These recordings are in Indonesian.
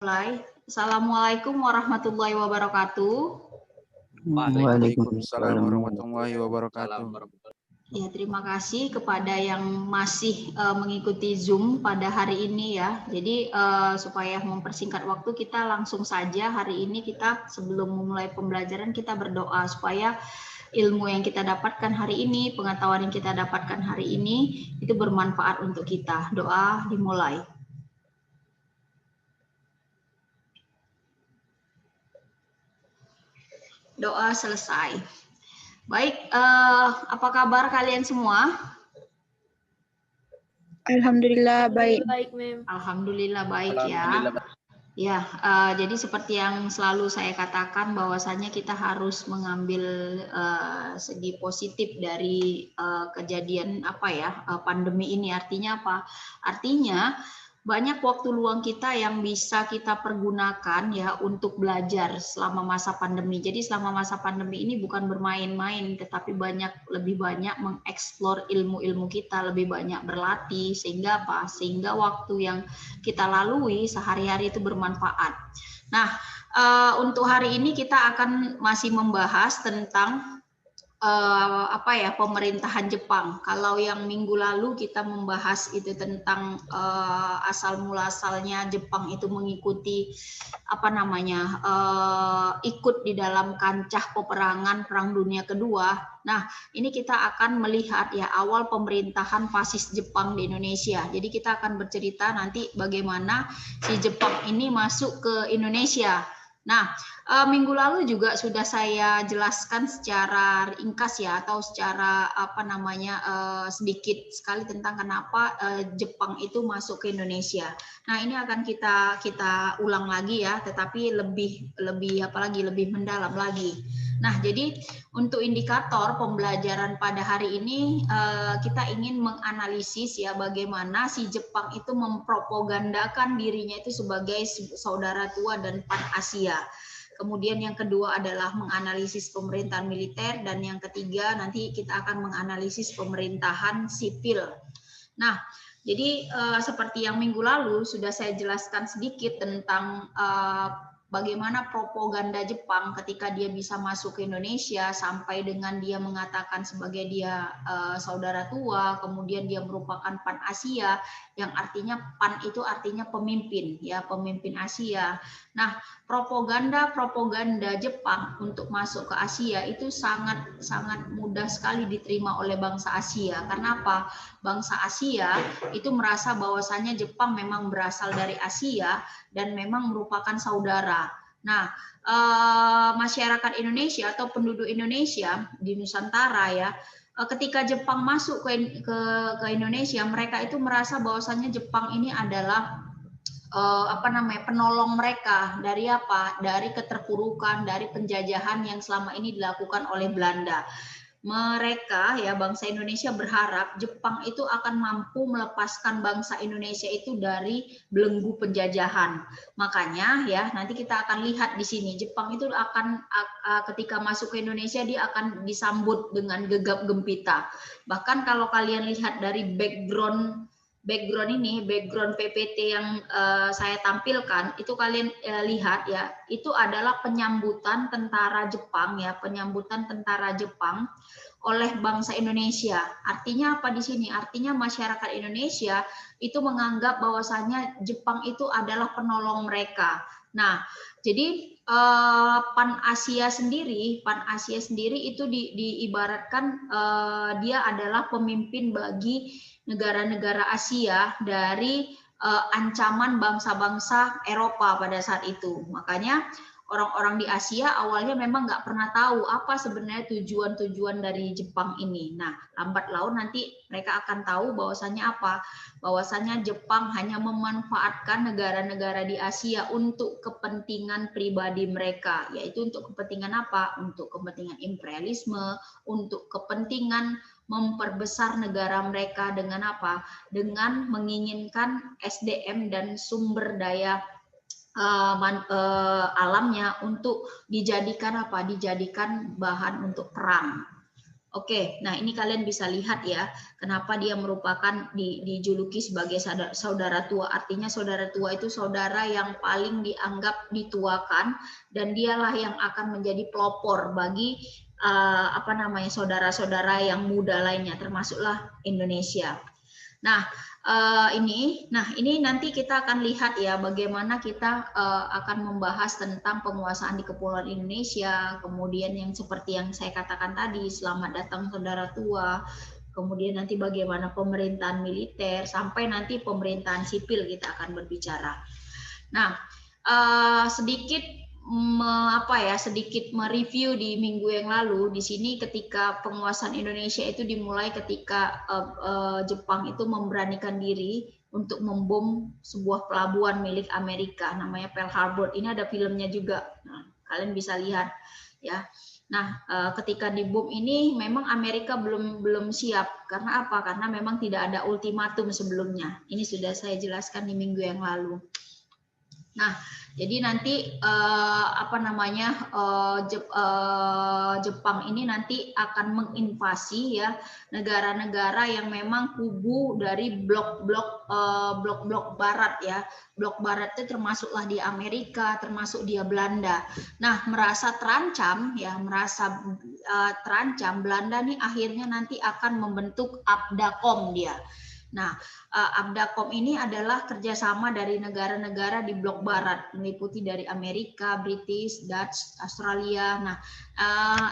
Mulai. Assalamualaikum warahmatullahi wabarakatuh. Waalaikumsalam warahmatullahi wabarakatuh. Ya, terima kasih kepada yang masih mengikuti Zoom pada hari ini ya. Jadi supaya mempersingkat waktu, kita langsung saja hari ini kita sebelum memulai pembelajaran kita berdoa supaya ilmu yang kita dapatkan hari ini, pengetahuan yang kita dapatkan hari ini itu bermanfaat untuk kita. Doa dimulai. Doa selesai. Baik, apa kabar kalian semua? Alhamdulillah baik. Alhamdulillah baik ya. Ya, jadi seperti yang selalu saya katakan bahwasanya kita harus mengambil segi positif dari kejadian pandemi ini. Artinya apa? Artinya banyak waktu luang kita yang bisa kita pergunakan ya untuk belajar selama masa pandemi. Jadi selama masa pandemi ini bukan bermain-main, tetapi lebih banyak mengeksplor ilmu-ilmu kita, lebih banyak berlatih, sehingga apa? Sehingga waktu yang kita lalui sehari-hari itu bermanfaat. Nah, untuk hari ini kita akan masih membahas tentang pemerintahan Jepang. Kalau yang minggu lalu kita membahas itu tentang asal muasalnya Jepang itu mengikuti ikut di dalam kancah peperangan Perang Dunia Kedua. Nah, ini kita akan melihat ya awal pemerintahan fasis Jepang di Indonesia. Jadi kita akan bercerita nanti bagaimana si Jepang ini masuk ke Indonesia. Nah, minggu lalu juga sudah saya jelaskan secara ringkas ya, atau secara sedikit sekali tentang kenapa Jepang itu masuk ke Indonesia. Nah, ini akan kita ulang lagi ya, tetapi lebih mendalam lagi. Nah, jadi untuk indikator pembelajaran pada hari ini kita ingin menganalisis ya bagaimana si Jepang itu mempropagandakan dirinya itu sebagai saudara tua dan Pan Asia. Kemudian yang kedua adalah menganalisis pemerintahan militer, dan yang ketiga nanti kita akan menganalisis pemerintahan sipil. Nah, jadi seperti yang minggu lalu sudah saya jelaskan sedikit tentang bagaimana propaganda Jepang ketika dia bisa masuk ke Indonesia sampai dengan dia mengatakan sebagai dia saudara tua, kemudian dia merupakan Pan Asia, yang artinya Pan itu artinya pemimpin ya, pemimpin Asia. Nah, propaganda Jepang untuk masuk ke Asia itu sangat mudah sekali diterima oleh bangsa Asia. Karena apa? Bangsa Asia itu merasa bahwasannya Jepang memang berasal dari Asia dan memang merupakan saudara. Nah, masyarakat Indonesia atau penduduk Indonesia di Nusantara ya, ketika Jepang masuk ke Indonesia, mereka itu merasa bahwasannya Jepang ini adalah penolong mereka dari apa? Dari keterpurukan, dari penjajahan yang selama ini dilakukan oleh Belanda. Mereka ya bangsa Indonesia berharap Jepang itu akan mampu melepaskan bangsa Indonesia itu dari belenggu penjajahan. Makanya ya nanti kita akan lihat di sini Jepang itu akan ketika masuk ke Indonesia dia akan disambut dengan gegap gempita. Bahkan kalau kalian lihat dari background PPT yang saya tampilkan itu kalian lihat ya, itu adalah penyambutan tentara Jepang ya, penyambutan tentara Jepang oleh bangsa Indonesia. Artinya apa di sini? Artinya masyarakat Indonesia itu menganggap bahwasanya Jepang itu adalah penolong mereka. Nah, jadi Pan Asia sendiri itu diibaratkan dia adalah pemimpin bagi negara-negara Asia dari ancaman bangsa-bangsa Eropa pada saat itu. Makanya orang-orang di Asia awalnya memang nggak pernah tahu apa sebenarnya tujuan-tujuan dari Jepang ini. Nah, lambat laun nanti mereka akan tahu bahwasannya apa? Bahwasannya Jepang hanya memanfaatkan negara-negara di Asia untuk kepentingan pribadi mereka, yaitu untuk kepentingan apa? Untuk kepentingan imperialisme, untuk kepentingan memperbesar negara mereka dengan apa? Dengan menginginkan SDM dan sumber daya alamnya untuk dijadikan apa? Dijadikan bahan untuk perang. Oke, nah ini kalian bisa lihat ya, kenapa dia merupakan dijuluki sebagai saudara tua. Artinya saudara tua itu saudara yang paling dianggap dituakan, dan dialah yang akan menjadi pelopor bagi saudara-saudara yang muda lainnya, termasuklah Indonesia. Nah, ini nanti kita akan lihat ya bagaimana kita akan membahas tentang penguasaan di Kepulauan Indonesia, kemudian yang seperti yang saya katakan tadi, selamat datang saudara tua, kemudian nanti bagaimana pemerintahan militer, sampai nanti pemerintahan sipil kita akan berbicara. Nah, sedikit mereview di minggu yang lalu. Di sini ketika penguasaan Indonesia itu dimulai ketika Jepang itu memberanikan diri untuk membom sebuah pelabuhan milik Amerika namanya Pearl Harbor. Ini ada filmnya juga. Nah, kalian bisa lihat ya. Nah, ketika dibom ini memang Amerika belum siap. Karena apa? Karena memang tidak ada ultimatum sebelumnya. Ini sudah saya jelaskan di minggu yang lalu. Nah, jadi nanti Jepang ini nanti akan menginvasi ya negara-negara yang memang kubu dari blok-blok Barat ya. Blok Barat itu termasuklah di Amerika, termasuk dia Belanda. Nah, merasa terancam Belanda nih akhirnya nanti akan membentuk ABDACOM dia. Nah, ABDACOM ini adalah kerjasama dari negara-negara di blok barat, meliputi dari Amerika, British, Dutch, Australia. Nah,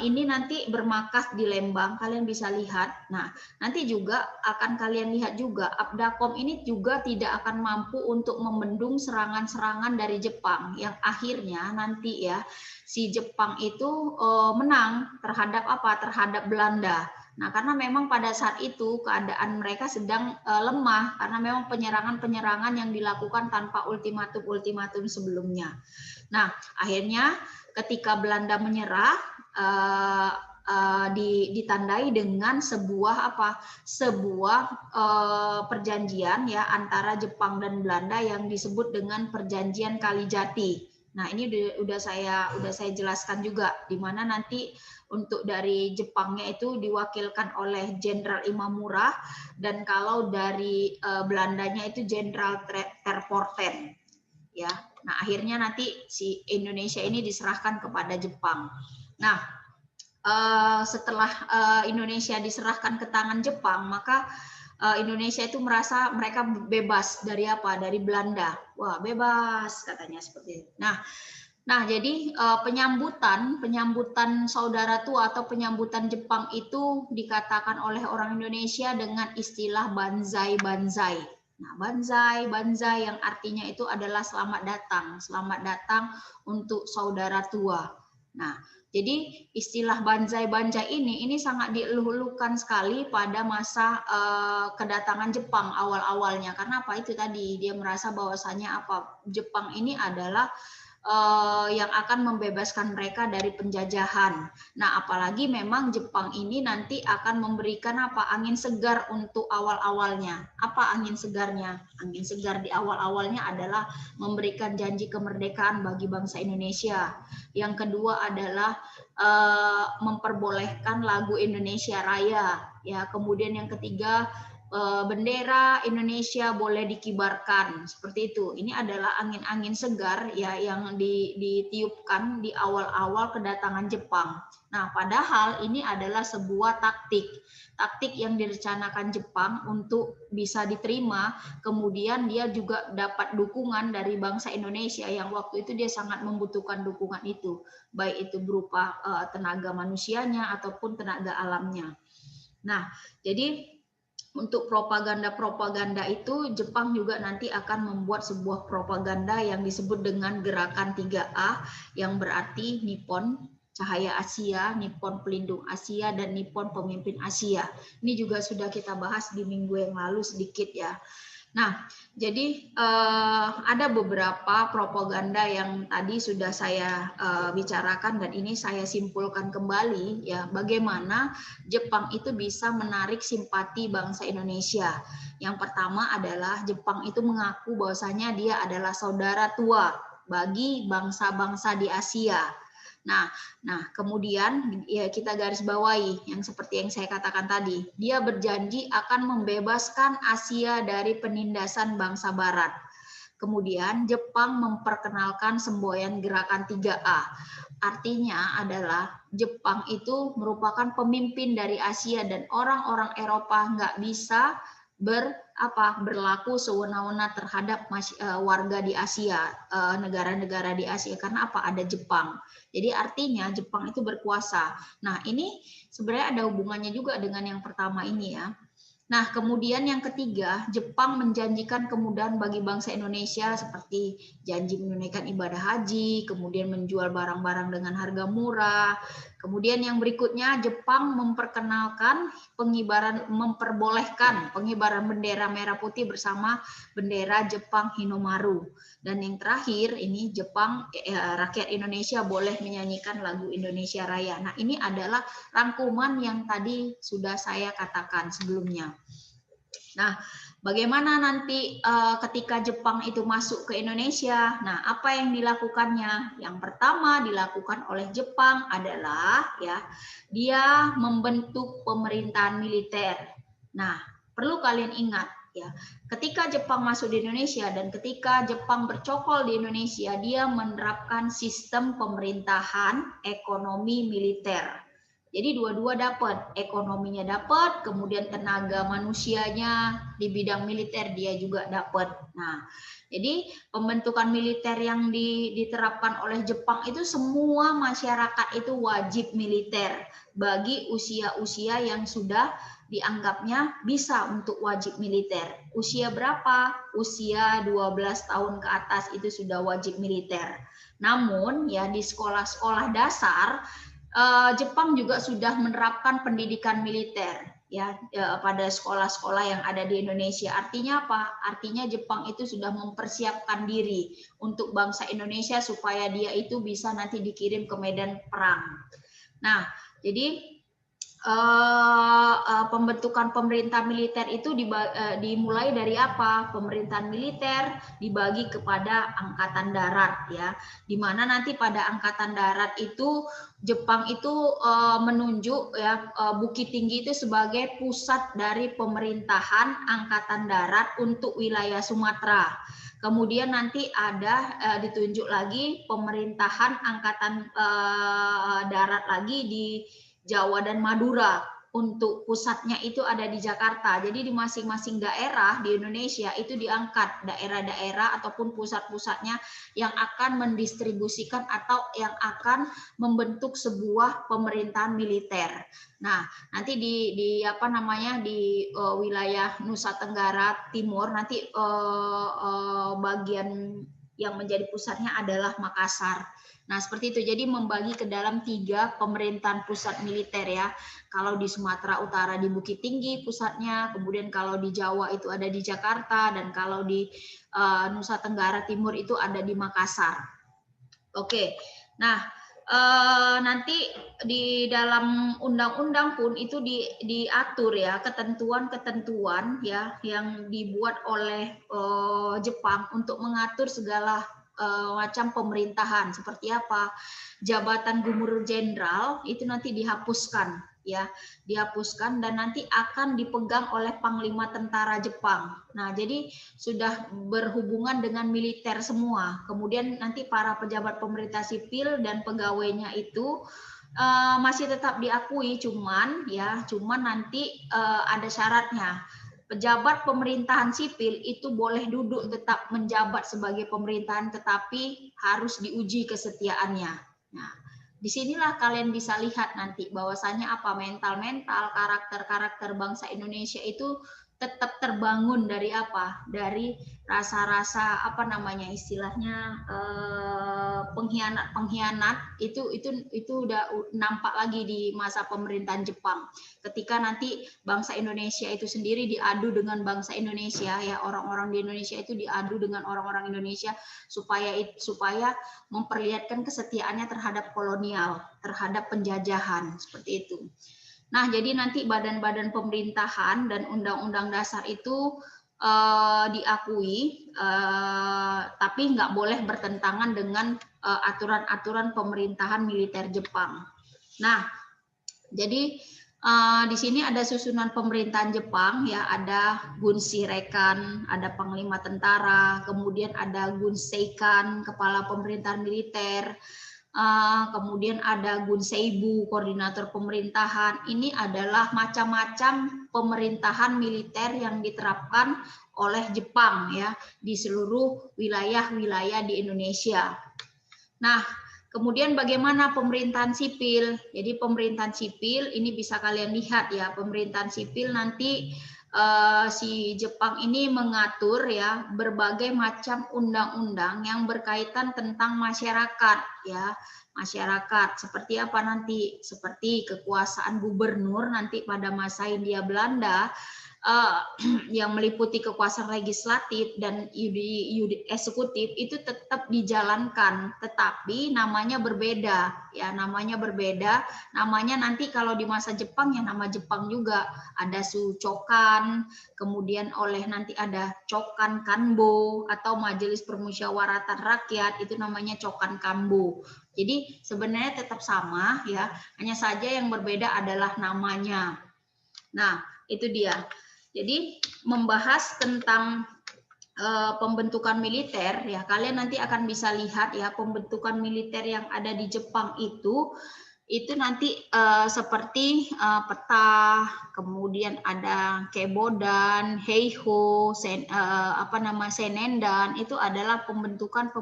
ini nanti bermarkas di Lembang, kalian bisa lihat. Nah, nanti juga akan kalian lihat juga, ABDACOM ini juga tidak akan mampu untuk membendung serangan-serangan dari Jepang, yang akhirnya nanti ya, si Jepang itu menang terhadap Terhadap Belanda. Nah, karena memang pada saat itu keadaan mereka sedang lemah karena memang penyerangan-penyerangan yang dilakukan tanpa ultimatum-ultimatum sebelumnya. Nah, akhirnya ketika Belanda menyerah ditandai dengan sebuah perjanjian ya antara Jepang dan Belanda yang disebut dengan Perjanjian Kalijati. Nah, ini udah saya jelaskan juga, di mana nanti untuk dari Jepangnya itu diwakilkan oleh Jenderal Imamura, dan kalau dari Belandanya itu Jenderal Terpoorten ya. Nah, akhirnya nanti si Indonesia ini diserahkan kepada Jepang. Nah, setelah Indonesia diserahkan ke tangan Jepang, maka Indonesia itu merasa mereka bebas dari Dari Belanda. Wah, bebas katanya seperti itu. Nah, jadi penyambutan saudara tua atau penyambutan Jepang itu dikatakan oleh orang Indonesia dengan istilah banzai. Nah, banzai yang artinya itu adalah selamat datang untuk saudara tua. Nah, jadi istilah banzai ini sangat dieluh-elukan sekali pada masa kedatangan Jepang awal-awalnya. Karena itu tadi dia merasa bahwasanya Jepang ini adalah yang akan membebaskan mereka dari penjajahan. Nah, apalagi memang Jepang ini nanti akan memberikan angin segar untuk awal-awalnya. Apa angin segarnya? Angin segar di awal-awalnya adalah memberikan janji kemerdekaan bagi bangsa Indonesia. Yang kedua adalah memperbolehkan lagu Indonesia Raya. Ya, kemudian yang ketiga bendera Indonesia boleh dikibarkan, seperti itu. Ini adalah angin-angin segar ya yang ditiupkan di awal-awal kedatangan Jepang. Nah, padahal ini adalah sebuah taktik yang direncanakan Jepang untuk bisa diterima, kemudian dia juga dapat dukungan dari bangsa Indonesia yang waktu itu dia sangat membutuhkan dukungan itu, baik itu berupa tenaga manusianya ataupun tenaga alamnya. Nah, jadi untuk propaganda itu Jepang juga nanti akan membuat sebuah propaganda yang disebut dengan gerakan 3A, yang berarti Nippon Cahaya Asia, Nippon Pelindung Asia, dan Nippon Pemimpin Asia. Ini juga sudah kita bahas di minggu yang lalu sedikit ya. Nah, jadi ada beberapa propaganda yang tadi sudah saya bicarakan, dan ini saya simpulkan kembali ya, bagaimana Jepang itu bisa menarik simpati bangsa Indonesia. Yang pertama adalah Jepang itu mengaku bahwasanya dia adalah saudara tua bagi bangsa-bangsa di Asia. Nah, kemudian ya kita garis bawahi yang seperti yang saya katakan tadi. Dia berjanji akan membebaskan Asia dari penindasan bangsa Barat. Kemudian Jepang memperkenalkan semboyan gerakan 3A. Artinya adalah Jepang itu merupakan pemimpin dari Asia dan orang-orang Eropa nggak bisa berlaku sewenang-wenang terhadap warga di Asia, negara-negara di Asia, karena apa? Ada Jepang. Jadi artinya Jepang itu berkuasa. Nah, ini sebenarnya ada hubungannya juga dengan yang pertama ini ya. Nah, kemudian yang ketiga, Jepang menjanjikan kemudahan bagi bangsa Indonesia seperti janji menunaikan ibadah haji, kemudian menjual barang-barang dengan harga murah. Kemudian yang berikutnya, Jepang memperbolehkan pengibaran bendera merah putih bersama bendera Jepang Hinomaru. Dan yang terakhir, ini Jepang, rakyat Indonesia boleh menyanyikan lagu Indonesia Raya. Nah, ini adalah rangkuman yang tadi sudah saya katakan sebelumnya. Nah, bagaimana nanti ketika Jepang itu masuk ke Indonesia? Nah, apa yang dilakukannya? Yang pertama dilakukan oleh Jepang adalah ya, dia membentuk pemerintahan militer. Nah, perlu kalian ingat ya, ketika Jepang masuk di Indonesia dan ketika Jepang bercokol di Indonesia, dia menerapkan sistem pemerintahan ekonomi militer. Jadi dua-dua dapat, ekonominya dapat, kemudian tenaga manusianya di bidang militer dia juga dapat. Nah, jadi pembentukan militer yang diterapkan oleh Jepang itu semua masyarakat itu wajib militer bagi usia-usia yang sudah dianggapnya bisa untuk wajib militer. Usia berapa? Usia 12 tahun ke atas itu sudah wajib militer. Namun ya di sekolah-sekolah dasar Jepang juga sudah menerapkan pendidikan militer ya pada sekolah-sekolah yang ada di Indonesia. Artinya apa? Artinya Jepang itu sudah mempersiapkan diri untuk bangsa Indonesia supaya dia itu bisa nanti dikirim ke medan perang. Nah, jadi pembentukan pemerintah militer itu dimulai dari apa? Pemerintahan militer dibagi kepada angkatan darat ya, di mana nanti pada angkatan darat itu Jepang itu menunjuk ya Bukit Tinggi itu sebagai pusat dari pemerintahan angkatan darat untuk wilayah Sumatera. Kemudian nanti ada ditunjuk lagi pemerintahan angkatan darat lagi di Jawa dan Madura. Untuk pusatnya itu ada di Jakarta. Jadi di masing-masing daerah di Indonesia itu diangkat daerah-daerah ataupun pusat-pusatnya yang akan mendistribusikan atau yang akan membentuk sebuah pemerintahan militer. Nah, nanti di wilayah Nusa Tenggara Timur nanti bagian yang menjadi pusatnya adalah Makassar. Nah, seperti itu. Jadi membagi ke dalam 3 pemerintahan pusat militer ya. Kalau di Sumatera Utara di Bukit Tinggi pusatnya, kemudian kalau di Jawa itu ada di Jakarta, dan kalau di Nusa Tenggara Timur itu ada di Makassar. Oke. Nah, nanti di dalam undang-undang pun itu diatur ya ketentuan-ketentuan ya yang dibuat oleh Jepang untuk mengatur segala macam pemerintahan. Seperti apa? Jabatan Gubernur Jenderal itu nanti dihapuskan ya, dihapuskan dan nanti akan dipegang oleh Panglima Tentara Jepang. Nah, jadi sudah berhubungan dengan militer semua. Kemudian nanti para pejabat pemerintah sipil dan pegawainya itu masih tetap diakui, cuman nanti ada syaratnya. Pejabat pemerintahan sipil itu boleh duduk tetap menjabat sebagai pemerintahan, tetapi harus diuji kesetiaannya. Nah, disinilah kalian bisa lihat nanti bahwasanya apa mental-mental karakter-karakter bangsa Indonesia itu tetap terbangun dari apa? Dari rasa-rasa apa namanya istilahnya pengkhianat itu udah nampak lagi di masa pemerintahan Jepang. Ketika nanti bangsa Indonesia itu sendiri diadu dengan bangsa Indonesia ya, orang-orang di Indonesia itu diadu dengan orang-orang Indonesia supaya memperlihatkan kesetiaannya terhadap kolonial, terhadap penjajahan seperti itu. Nah, jadi nanti badan-badan pemerintahan dan undang-undang dasar itu diakui, tapi nggak boleh bertentangan dengan aturan-aturan pemerintahan militer Jepang. Nah, jadi di sini ada susunan pemerintahan Jepang, ya, ada Gunshirekan, ada Panglima Tentara, kemudian ada Gunseikan, Kepala Pemerintahan Militer, kemudian ada Gunseibu, Koordinator Pemerintahan. Ini adalah macam-macam pemerintahan militer yang diterapkan oleh Jepang, ya, di seluruh wilayah-wilayah di Indonesia. Nah, kemudian bagaimana pemerintahan sipil? Jadi pemerintahan sipil ini bisa kalian lihat, ya, pemerintahan sipil nanti si Jepang ini mengatur, ya, berbagai macam undang-undang yang berkaitan tentang masyarakat, ya, masyarakat seperti apa nanti, seperti kekuasaan gubernur nanti pada masa Hindia Belanda, yang meliputi kekuasaan legislatif dan eksekutif itu tetap dijalankan, tetapi namanya berbeda, ya, namanya berbeda. Namanya nanti kalau di masa Jepang ya nama Jepang juga, ada Sucokan, kemudian nanti ada Chokan Kanbo atau Majelis Permusyawaratan Rakyat, itu namanya Chokan Kanbo. Jadi sebenarnya tetap sama, ya, hanya saja yang berbeda adalah namanya. Nah, itu dia. Jadi membahas tentang pembentukan militer, ya, kalian nanti akan bisa lihat, ya, pembentukan militer yang ada di Jepang itu nanti seperti peta, kemudian ada Kebodan, Heiho, Senendan, itu adalah pembentukan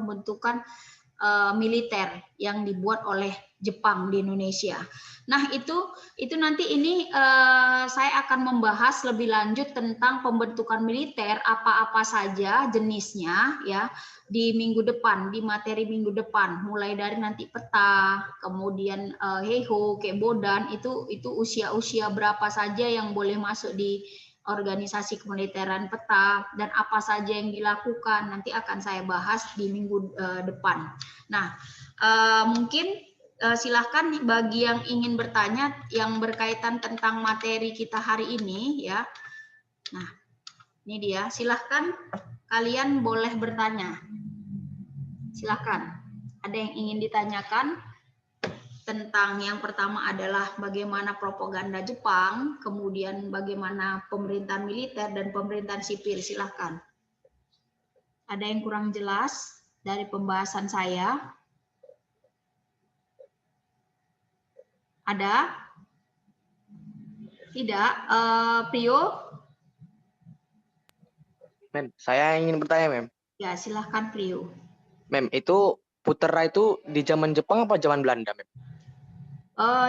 militer yang dibuat oleh Jepang di Indonesia. Nah, itu nanti ini saya akan membahas lebih lanjut tentang pembentukan militer apa-apa saja jenisnya, ya, di minggu depan, di materi minggu depan, mulai dari nanti peta, kemudian Heiho, Kebodan, itu usia-usia berapa saja yang boleh masuk di organisasi kemiliteran peta, dan apa saja yang dilakukan nanti akan saya bahas di minggu depan. Nah, mungkin silahkan bagi yang ingin bertanya yang berkaitan tentang materi kita hari ini, ya. Nah, ini dia, silahkan kalian boleh bertanya. Silahkan, ada yang ingin ditanyakan? Tentang yang pertama adalah bagaimana propaganda Jepang, kemudian bagaimana pemerintahan militer dan pemerintahan sipil. Silahkan. Ada yang kurang jelas dari pembahasan saya? Ada? Tidak? Prio? Mem, saya ingin bertanya, Mem. Ya, silahkan Prio. Mem, itu Putra itu di zaman Jepang apa zaman Belanda, Mem?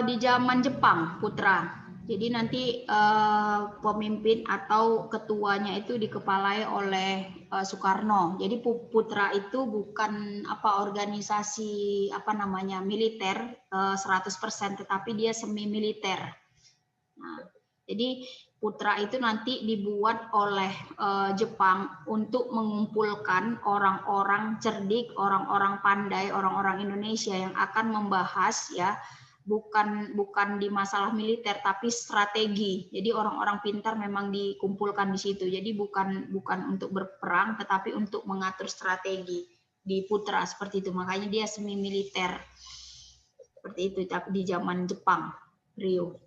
Di zaman Jepang, Putra. Jadi nanti pemimpin atau ketuanya itu dikepalai oleh Soekarno. Jadi Putra itu bukan organisasi militer 100%, tetapi dia semi militer. Nah, jadi Putra itu nanti dibuat oleh Jepang untuk mengumpulkan orang-orang cerdik, orang-orang pandai, orang-orang Indonesia yang akan membahas, ya, bukan di masalah militer tapi strategi. Jadi orang-orang pintar memang dikumpulkan di situ. Jadi bukan untuk berperang tetapi untuk mengatur strategi di Putra seperti itu. Makanya dia semi militer. Seperti itu di zaman Jepang, Rio.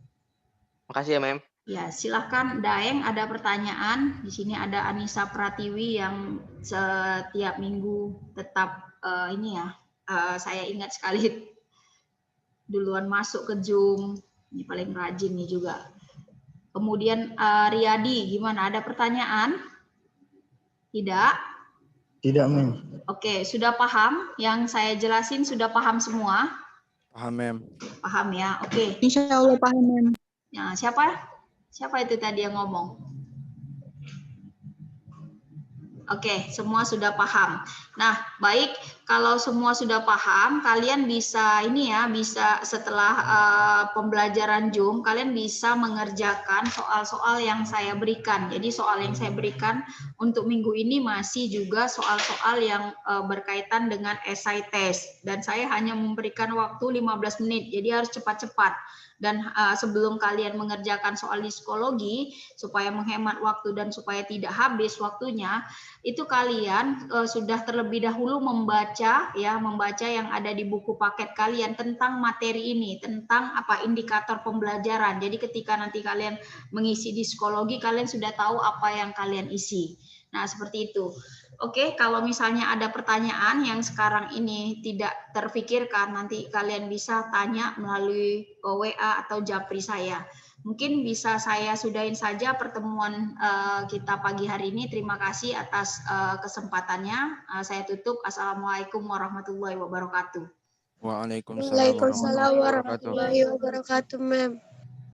Makasih ya, Mem. Ya, silahkan Daeng, ada pertanyaan. Di sini ada Anissa Pratiwi yang setiap minggu tetap saya ingat sekali duluan masuk ke Zoom, ini paling rajin nih juga. Kemudian Riyadi, gimana? Ada pertanyaan? Tidak? Tidak, Mem. Oke, sudah paham? Yang saya jelasin sudah paham semua? Paham, Mem. Paham ya? Oke. Insya Allah paham, Mem. Nah, siapa itu tadi yang ngomong? Oke, semua sudah paham. Nah, baik. kalau semua sudah paham, kalian bisa ini ya, bisa setelah pembelajaran Zoom, kalian bisa mengerjakan soal-soal yang saya berikan. Jadi soal yang saya berikan untuk minggu ini masih juga soal-soal yang berkaitan dengan esai tes. Dan saya hanya memberikan waktu 15 menit, jadi harus cepat-cepat. Dan sebelum kalian mengerjakan soal di psikologi, supaya menghemat waktu dan supaya tidak habis waktunya, itu kalian sudah terlebih dahulu membaca yang ada di buku paket kalian tentang materi ini, tentang apa indikator pembelajaran. Jadi ketika nanti kalian mengisi di psikologi, kalian sudah tahu apa yang kalian isi. Nah, seperti itu. Oke, kalau misalnya ada pertanyaan yang sekarang ini tidak terfikirkan, nanti kalian bisa tanya melalui WA atau Japri saya. Mungkin bisa saya sudahin saja pertemuan kita pagi hari ini. Terima kasih atas kesempatannya. Saya tutup. Assalamualaikum warahmatullahi wabarakatuh. Waalaikumsalam Waalaikumsalam warahmatullahi wabarakatuh. warahmatullahi wabarakatuh, Ma'am.